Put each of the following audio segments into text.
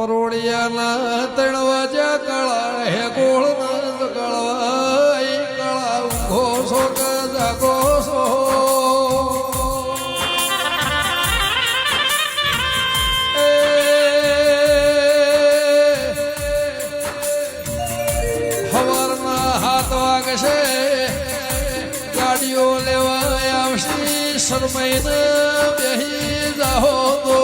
પરોડિયાના તણવાજા કળા હે ગોળ નંદ કળવાઈ કળા ઘોષો કે જાગોસો સવારના 7 વાગશે ગાડીઓ લેવા આવશે શરમાઈને બેહી જાહો તો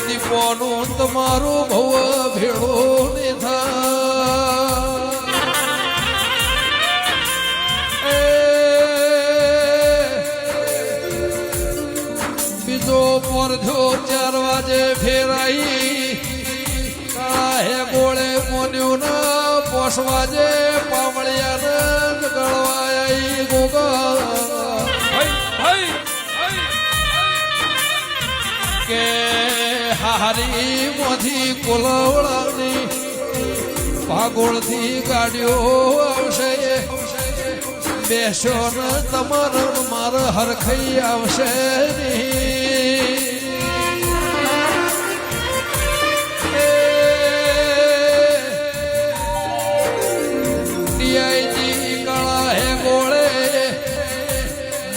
દીપોનું તમારું ભવ ભેળો ને બીજો પરધ્યો 4 વાજે ફેરાઈ હે ગોળે મોન્યું ના 5 વાજે પામળિયા ગળવાઈ ગોગા કે હારી મોથી કોલવડાની ભાગોળથી ગાડીઓ આવશે બેસો ને તમારે મારે હરખઈ આવશે ડીઆઈજી કળા હે ગોળે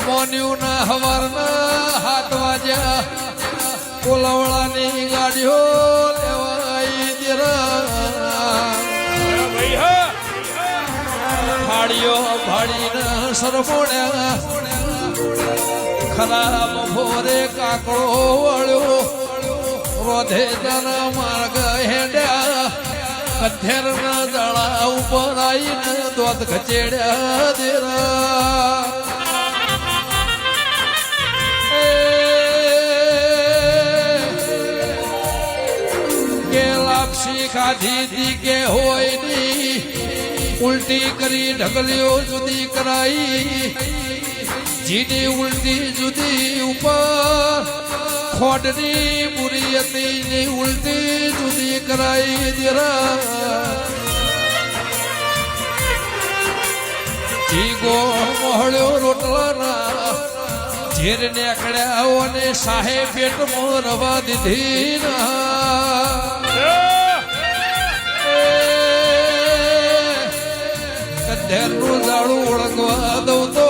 મોન્યું ના હવારના 7 વાગ્યા કોલાવળાની ગાડીઓ લેવાઈ ફાડીઓ ફાડીને સરમોણ્યા ખરાબ ભોરે કાકડો વળ્યો રોધે તારા માર્ગ હેડ્યા કથેરના દળા ઉપર આવીને દોત ખચેડ્યા દેરા ખાધી દી કે હોય ની ઉલટી કરી ઢગલીઓ જુદી કરાઈ જીની ઉલટી જુદી ઉપર ખોડની બુરી હતી ની ઉલટી જુદી કરાઈ દેરા જીગો મોહળ્યો રોટલાના ઝેર નીકળ્યા અને સાહે પેટમાં રવા દીધી ના ધેરનું દાડું ઓળંગવા દઉં તો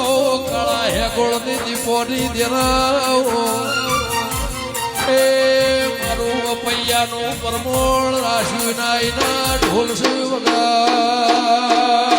કાળા હે ગોળની દીપોની દેરાવો એ મારું પૈયાનું પરમોળ રાશિ નાઈના ઢોલ વગા